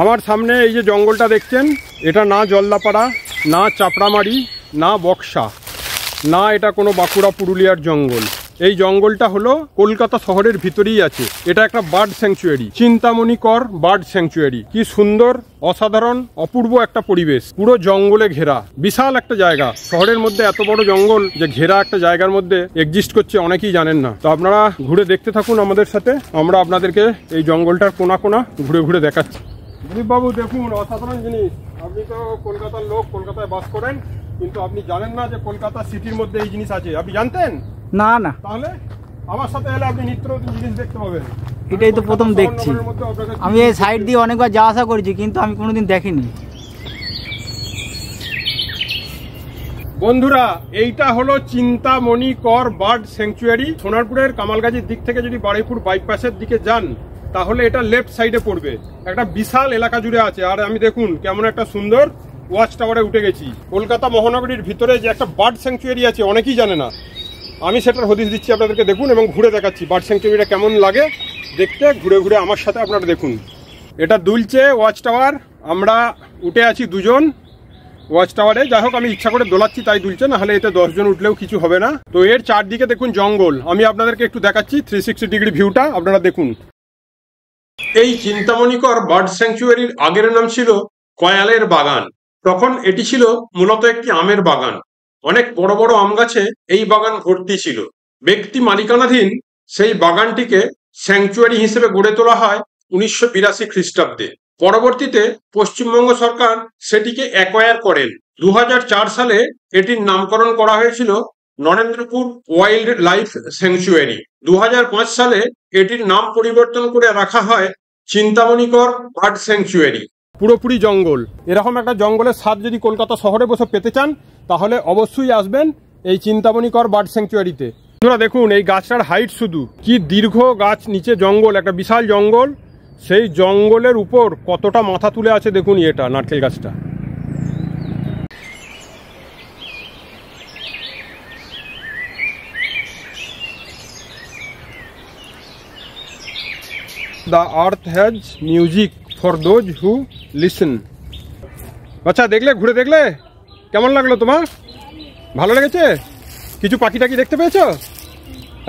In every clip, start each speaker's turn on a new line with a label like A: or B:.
A: আমার সামনে এই যে জঙ্গলটা দেখছেন, এটা না জলদাপাড়া, না চাপড়ামারি, না বক্সা, না এটা কোনো বাঁকুড়া পুরুলিয়ার জঙ্গল। এই জঙ্গলটা হলো কলকাতা শহরের ভিতরেই আছে। এটা একটা বার্ড স্যাংচুয়ারি, চিন্তামণিকর বার্ড স্যাংচুয়ারি। কি সুন্দর, অসাধারণ, অপূর্ব একটা পরিবেশ, পুরো জঙ্গলে ঘেরা, বিশাল একটা জায়গা। শহরের মধ্যে এত বড় জঙ্গল যে ঘেরা একটা জায়গার মধ্যে এক্সিস্ট করছে অনেকেই জানেন না। তো আপনারা ঘুরে দেখতে থাকুন আমাদের সাথে, আমরা আপনাদেরকে এই জঙ্গলটার কোনা কোনা ঘুরে ঘুরে দেখাচ্ছি। দিলীপ বাবু দেখুন, অসাধারণ জিনিস। আপনি তো কলকাতার লোক, কলকাতায় বাস করেন, কিন্তু আপনি জানেন না যে কলকাতা সিটির মধ্যে এই জিনিস আছে। আপনি জানতেন
B: না? না।
A: তাহলে আমার সাথে এলে আপনি নিত্য নতুন জিনিস দেখতে পাবেন।
B: এটাই তো প্রথম দেখছি। আমি এই সাইড দিয়ে অনেকবার যাওয়া আসা করেছি, কিন্তু আমি কোনোদিন দেখিনি।
A: বন্ধুরা, এইটা হলো চিন্তামণিকর বার্ড স্যাংচুয়ারি। সোনারপুরের কামালগাজীর দিক থেকে যদি বারুইপুর বাইপাসের দিকে যান, তাহলে এটা লেফট সাইডে পড়বে। একটা বিশাল এলাকা জুড়ে আছে। আর আমি দেখুন কেমন একটা সুন্দর ওয়াচ টাওয়ারে উঠে গেছি। কলকাতা মহানগরীর ভিতরে যে একটা বার্ড স্যাংচুয়ারি আছে অনেকেই জানে না, আমি সেটার হদিশ দিচ্ছি আপনাদেরকে। দেখুন এবং ঘুরে দেখাচ্ছি বার্ড স্যাংচুয়ারিটা কেমন লাগে দেখতে। ঘুরে ঘুরে আমার সাথে আপনারা দেখুন। এটা দুলছে ওয়াচ টাওয়ার, আমরা উঠে আছি দুজন ওয়াচ টাওয়ারে। যাই হোক, আমি ইচ্ছা করে দোলাচ্ছি তাই দুলছে, না হলে এতে 10 জন উঠলেও কিছু হবে না। তো এর চারদিকে দেখুন জঙ্গল। আমি আপনাদেরকে একটু দেখাচ্ছি 360 ডিগ্রি ভিউটা, আপনারা দেখুন। এই চিন্তামণিকর বার্ড স্যাংচুয়ারির আগের নাম ছিল কয়ালের বাগান। তখন এটি ছিল মূলত একটি আমের বাগান। অনেক বড় বড় আম গাছে এই বাগান ভর্তি ছিল। ব্যক্তি মালিকানাধীন সেই বাগানটিকে স্যাংচুয়ারি হিসেবে গড়ে তোলা হয় 1982 খ্রিস্টাব্দে। পরবর্তীতে পশ্চিমবঙ্গ সরকার সেটিকে অ্যাকোয়ার করেন। 2004 সালে এটির নামকরণ করা হয়েছিল নরেন্দ্রপুর ওয়াইল্ড লাইফ স্যাংচুয়ারি। 2005 সালে এটির নাম পরিবর্তন করে রাখা হয় চিন্তামণিকর বার্ড স্যাংচুয়ারি। পুরোপুরি জঙ্গল। এরকম একটা জঙ্গলের স্বাদ যদি কলকাতা শহরে বসে পেতে চান, তাহলে অবশ্যই আসবেন এই চিন্তামণিকর বার্ড স্যাংচুয়ারিতে। আপনারা দেখুন এই গাছটার হাইট শুধু কি দীর্ঘ, গাছ নিচে জঙ্গল, একটা বিশাল জঙ্গল। সেই জঙ্গলের উপর কতটা মাথা তুলে আছে দেখুন এটা নারকেল গাছটা। The earth has music for those who listen. আচ্ছা, দেখলে, ঘুরে দেখলে কেমন লাগলো তোমার? ভালো লেগেছে? কিছু পাখি টাকি দেখতে পেয়েছো?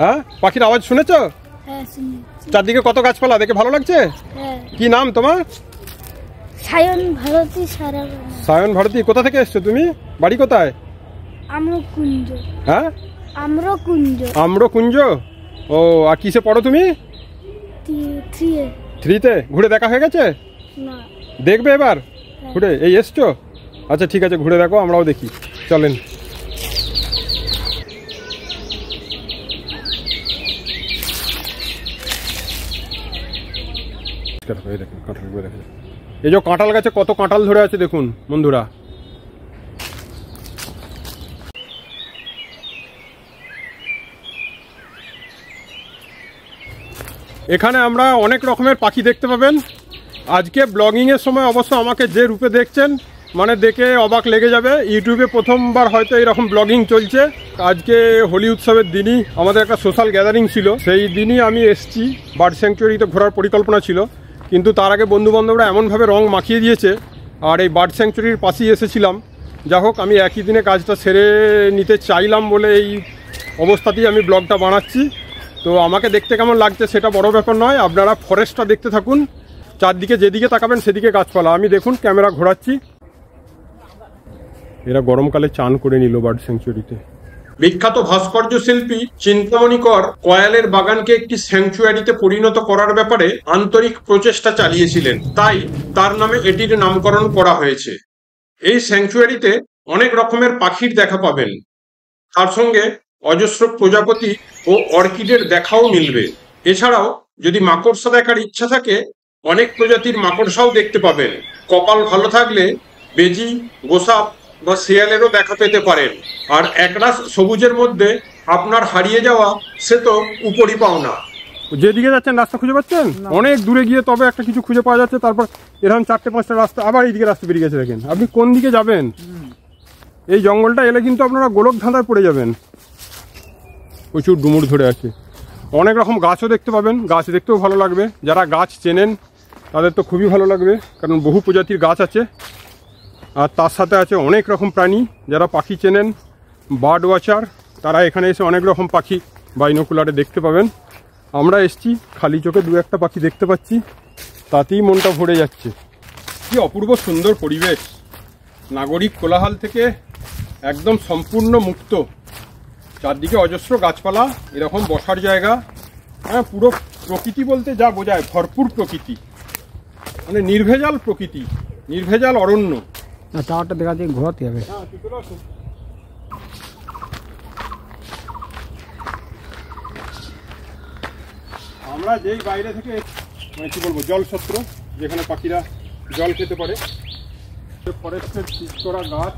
A: হ্যাঁ, পাখির আওয়াজ শুনেছো? চারদিকে কত গাছপালা, দেখে ভালো লাগছে? কি নাম তোমার?
C: সায়ন ভারতী।
A: সায়ন ভারতী। কোথা থেকে এসছো তুমি? বাড়ি কোথায়?
C: আম্রকুঞ্জ।
A: হ্যাঁ,
C: আম্রকুঞ্জ।
A: আম্রকুঞ্জ। ও, আর কিসে পড়ো তুমি? 3-তে। ঘুরে দেখা হয়ে গেছে?
C: না।
A: দেখবে এবার ঘুরে? এই এসছো? আচ্ছা ঠিক আছে, ঘুরে দেখো, আমরাও দেখি, চলেন। এই যে কাঁঠাল গাছে কত কাঁঠাল ধরে আছে দেখুন বন্ধুরা। এখানে আমরা অনেক রকমের পাখি দেখতে পাবেন। আজকে ব্লগিংয়ের সময় অবশ্য আমাকে যে রূপে দেখছেন, মানে দেখে অবাক লেগে যাবে। ইউটিউবে প্রথমবার হয়তো এরকম ব্লগিং চলছে। আজকে হোলি উৎসবের দিনই আমাদের একটা সোশ্যাল গ্যাদারিং ছিল, সেই দিনই আমি এসছি। বার্ড স্যাংচুয়ারিতে ঘোরার পরিকল্পনা ছিল, কিন্তু তার আগে বন্ধুবান্ধবরা এমনভাবে রং মাখিয়ে দিয়েছে, আর এই বার্ড স্যাংচুয়ারির পাশেই এসেছিলাম। যা হোক, আমি একই দিনে কাজটা সেরে নিতে চাইলাম বলে এই অবস্থাতেই আমি ব্লগটা বানাচ্ছি। তো আমাকে দেখতে কেমন লাগছে সেটা বড় ব্যাপার নয়, আপনারা ফরেস্টটা দেখতে থাকুন। চারদিকে যেদিকে তাকাবেন সেদিকে গাছপালা। আমি দেখুন ক্যামেরা ঘোরাচ্ছি। এরা গরমকালে চান করে নিল বার্ড স্যাংচুয়ারিতে। বিখ্যাত ভাস্কর্য শিল্পী চিন্তামণিকর কয়ালের বাগানকে একটি স্যাংচুয়ারিতে পরিণত করার ব্যাপারে আন্তরিক প্রচেষ্টা চালিয়েছিলেন, তাই তার নামে এটির নামকরণ করা হয়েছে। এই স্যাংচুয়ারিতে অনেক রকমের পাখির দেখা পাবেন, তার সঙ্গে অজস্র প্রজাপতি ও অর্কিডের দেখাও মিলবে। এছাড়াও যদি মাকড়সা দেখার ইচ্ছা থাকে, অনেক প্রজাতির মাকড়সাও দেখতে পাবেন। কপাল ভালো থাকলে বেজি, গোসাপ বা শিয়ালেরও দেখা পেতে পারেন। আর একরাশ সবুজের মধ্যে আপনার হারিয়ে যাওয়া সে তো উপরই পাওনা। যেদিকে যাচ্ছেন রাস্তা খুঁজে পাচ্ছেন? অনেক দূরে গিয়ে তবে একটা কিছু খুঁজে পাওয়া যাচ্ছে। তারপর এরকম 4-5টা রাস্তা, আবার এইদিকে রাস্তা বেরিয়ে গেছে। দেখেন আপনি কোন দিকে যাবেন। এই জঙ্গলটা এলে কিন্তু আপনারা গোলক ধাঁধায় পড়ে যাবেন। প্রচুর ডুমুর ধরে আছে। অনেক রকম গাছও দেখতে পাবেন, গাছ দেখতেও ভালো লাগবে। যারা গাছ চেনেন তাদের তো খুবই ভালো লাগবে, কারণ বহু প্রজাতির গাছ আছে আর তার সাথে আছে অনেক রকম প্রাণী। যারা পাখি চেনেন, বার্ড ওয়াচার, তারা এখানে এসে অনেক রকম পাখি বাইনোকুলারে দেখতে পাবেন। আমরা এসছি, খালি চোখে দু একটা পাখি দেখতে পাচ্ছি, তাতেই মনটা ভরে যাচ্ছে। কি অপূর্ব সুন্দর পরিবেশ, নাগরিক কোলাহল থেকে একদম সম্পূর্ণ মুক্ত, চারদিকে অজস্র গাছপালা, এরকম বসার জায়গা। হ্যাঁ, পুরো প্রকৃতি বলতে যা বোঝায় ভরপুর প্রকৃতি, মানে নির্ভেজাল প্রকৃতি, নির্ভেজাল অরণ্য।
B: টাওয়ারটা দেখা দিয়ে ঘোরাতে হবে।
A: আমরা যেই বাইরে থেকে মানে কি বলবো জলছত্র, যেখানে পাখিরা জল খেতে পারে, ফরেস্টের ঠিক করা গাছ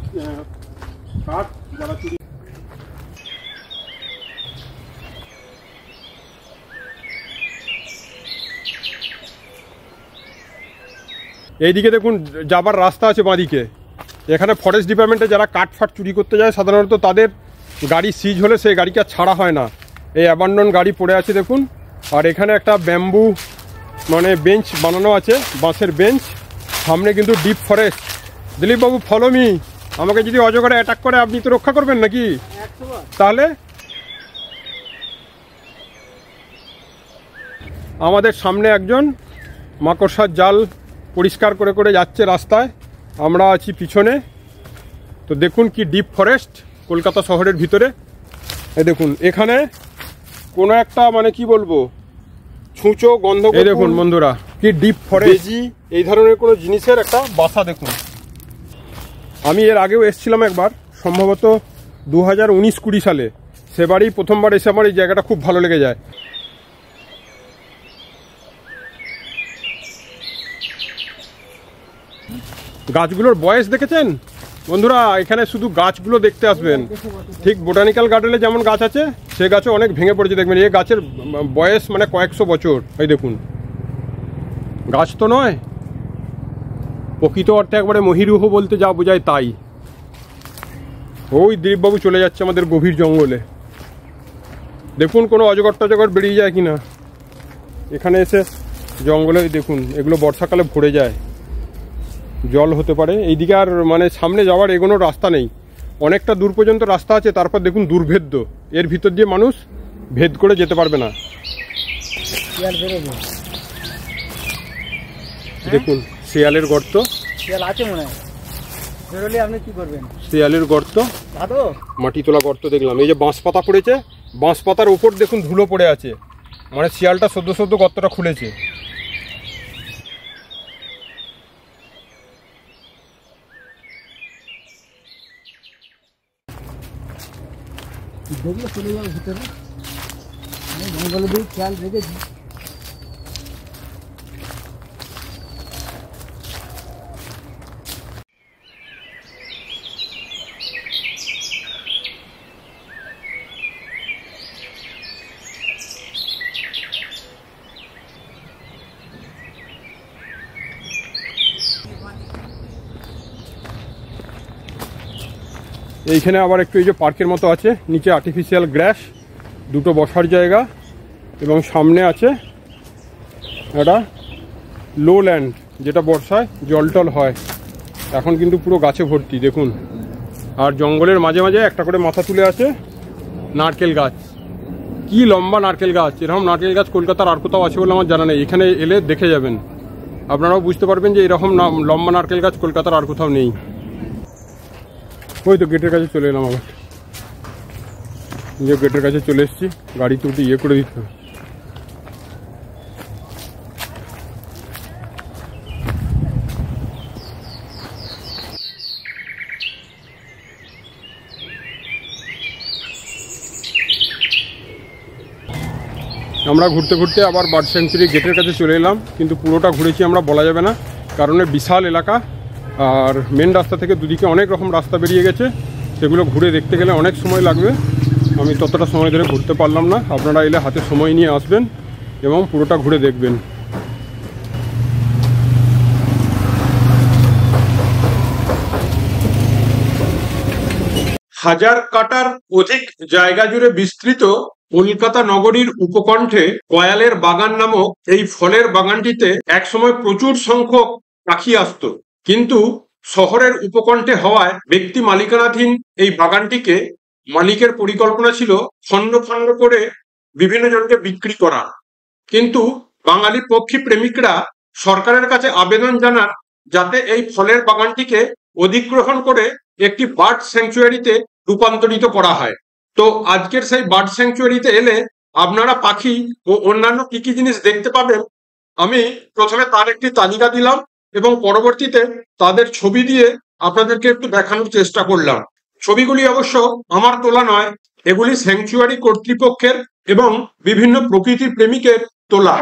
A: কাঠ যারা চুরি। এইদিকে দেখুন যাবার রাস্তা আছে বাঁদিকে। এখানে ফরেস্ট ডিপার্টমেন্টে যারা কাঠ ফাট চুরি করতে যায় সাধারণত তাদের গাড়ি সিজ হলে সেই গাড়িকে ছাড়া হয় না। এই অ্যাবান্ডন গাড়ি পড়ে আছে দেখুন। আর এখানে একটা ব্যাম্বু মানে বেঞ্চ বানানো আছে, বাঁশের বেঞ্চ, সামনে কিন্তু ডিপ ফরেস্ট। দিলীপ বাবু ফলো মি, আমাকে যদি অজগরে অ্যাটাক করে আপনি তো রক্ষা করবেন নাকি? তাহলে আমাদের সামনে একজন মাকড়সার জাল পরিষ্কার করে করে যাচ্ছে রাস্তায়, আমরা আছি পিছনে। তো দেখুন কি ডিপ ফরেস্ট কলকাতা শহরের ভিতরে। এই দেখুন এখানে কোনো একটা মানে কি বলবো ছুঁচো গন্ধ, এই দেখুন বন্ধুরা কি ডিপ ফরেস্ট, এই ধরনের কোনো জিনিসের একটা বাসা দেখুন। আমি এর আগেও এসেছিলাম একবার, সম্ভবত 2019-20 সালে, সেবারই প্রথমবার এসে আমার এই জায়গাটা খুব ভালো লেগে যায়। গাছগুলোর বয়স দেখেছেন বন্ধুরা? এখানে শুধু গাছগুলো দেখতে আসবেন, ঠিক বোটানিক্যাল গার্ডেনে যেমন গাছ আছে সে গাছও অনেক ভেঙে পড়েছে দেখবেন। এই গাছের বয়স মানে কয়েকশো বছর। এই দেখুন, গাছ তো নয়, প্রকৃত অর্থে একবারে মহিরুহ বলতে যা বোঝায় তাই। ওই দিলীপবাবু চলে যাচ্ছে আমাদের গভীর জঙ্গলে, দেখুন কোনো অজগর টজগর বেরিয়ে যায় কিনা। এখানে এসে জঙ্গলে দেখুন এগুলো বর্ষাকালে ভরে যায়, জল হতে পারে। এইদিকে আর মানে সামনে যাওয়ার এগোনোর রাস্তা নেই, অনেকটা দূর পর্যন্ত রাস্তা আছে, তারপর দেখুন দুর্ভেদ্য, এর ভিতর দিয়ে মানুষ ভেদ করে যেতে পারবে না। দেখুন শিয়ালের গর্ত,
B: শিয়াল আছে মনে হয়, বেরোলে আপনি কি করবেন?
A: শিয়ালের গর্ত, মাটি তোলা গর্ত দেখলাম। এই যে বাঁশ পাতা পড়েছে, বাঁশ পাতার উপর দেখুন ধুলো পড়ে আছে, মানে শিয়ালটা সদ্য সদ্য গর্তটা খুলেছে।
B: দেখলে চলে যাবে ভিতরে, আমি জঙ্গলে দিয়ে খেয়াল রেখেছি।
A: এইখানে আবার একটু এই যে পার্কের মতো আছে, নিচে আর্টিফিশিয়াল গ্রাস, দুটো বসার জায়গা, এবং সামনে আছে একটা লো ল্যান্ড, যেটা বর্ষায় জল টল হয়। এখন কিন্তু পুরো গাছে ভর্তি দেখুন। আর জঙ্গলের মাঝে মাঝে একটা করে মাথা তুলে আছে নারকেল গাছ। কি লম্বা নারকেল গাছ! এরকম নারকেল গাছ কলকাতার আর কোথাও আছে বলে আমার জানা নেই। এখানে এলে দেখে যাবেন, আপনারাও বুঝতে পারবেন যে এরকম লম্বা নারকেল গাছ কলকাতার আর কোথাও নেই। ওই তো গেটের কাছে চলে এলাম, আবার যে গেটের কাছে চলে এসেছি, গাড়িতে উঠে ইয়ে করে দিতে। আমরা ঘুরতে ঘুরতে আবার বার্ড স্যাংচুরি গেটের কাছে চলে এলাম, কিন্তু পুরোটা ঘুরেছি আমরা বলা যাবে না, কারণ বিশাল এলাকা। আর মেন রাস্তা থেকে দুদিকে অনেক রকম রাস্তা বেরিয়ে গেছে, সেগুলো ঘুরে দেখতে গেলে অনেক সময় লাগবে। আমি ততটা সময় ধরে ঘুরতে পারলাম না। আপনারা এলে হাতে সময় নিয়ে আসবেন এবং পুরোটা ঘুরে দেখবেন। হাজার কাটার অধিক জায়গা জুড়ে বিস্তৃত কলকাতা নগরীর উপকণ্ঠে কয়ালের বাগান নামক এই ফলের বাগানটিতে একসময় প্রচুর সংখ্যক পাখি আসতো, কিন্তু শহরের উপকণ্ঠে হওয়ায় ব্যক্তি মালিকানাধীন এই বাগানটিকে মালিকের পরিকল্পনা ছিল খণ্ড খণ্ড করে বিভিন্ন জনকে বিক্রি করা। কিন্তু বাঙালি পক্ষী প্রেমিকরা সরকারের কাছে আবেদন জানান যাতে এই ফলের বাগানটিকে অধিগ্রহণ করে একটি বার্ড স্যাংচুয়ারিতে রূপান্তরিত করা হয়। তো আজকের সেই বার্ড স্যাংচুয়ারিতে এলে আপনারা পাখি ও অন্যান্য কি কি জিনিস দেখতে পাবেন, আমি প্রথমে তার একটি তালিকা দিলাম এবং পরবর্তীতে তাদের ছবি দিয়ে আপনাদেরকে একটু দেখানোর চেষ্টা করলাম। ছবিগুলি অবশ্য আমার তোলা নয়, এগুলি স্যাংচুয়ারি কর্তৃপক্ষের এবং বিভিন্ন প্রকৃতির প্রেমিকের তোলা।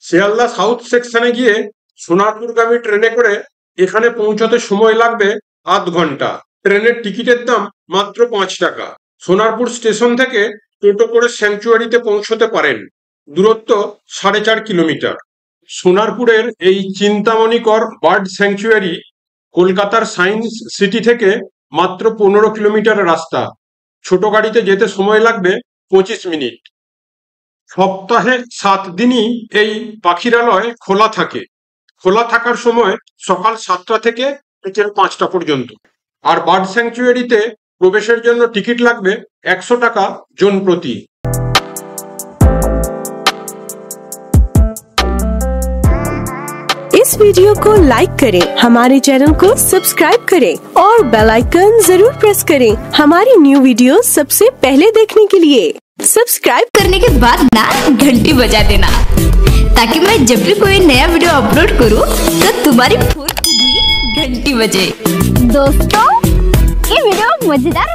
A: শিয়ালদা সাউথ সেকশনে গিয়ে সোনারপুরগামী ট্রেনে করে এখানে পৌঁছতে সময় লাগবে আধ ঘন্টা। ট্রেনের টিকিটের দাম মাত্র 5 টাকা। সোনারপুর স্টেশন থেকে টোটো করে স্যাংচুয়ারিতে পৌঁছতে পারেন, দূরত্ব 4.5 কিলোমিটার। সোনারপুরের এই চিন্তামণিকর বার্ড স্যাংচুয়ারি কলকাতার সায়েন্স সিটি থেকে মাত্র 15 কিলোমিটার রাস্তা। ছোট গাড়িতে যেতে সময় লাগবে 25 মিনিট। সপ্তাহে 7 দিনই এই পাখিরালয় খোলা থাকে। খোলা থাকার সময় সকাল 7টা থেকে বিকেল 5টা পর্যন্ত। আর বার্ড স্যাংচুয়ারিতে প্রবেশের জন্য টিকিট লাগবে 100 টাকা জন প্রতি।
D: इस वीडियो को लाइक करें, हमारे चैनल को सब्सक्राइब करें और बेल आइकन जरूर प्रेस करें हमारी न्यू वीडियो सबसे पहले देखने के लिए। सब्सक्राइब
E: करने के बाद ना घंटी बजा देना, ताकि मैं जब भी कोई नया वीडियो अपलोड करूं तो तुम्हारी फोन की भी घंटी बजे।
C: दोस्तों ये वीडियो मजेदार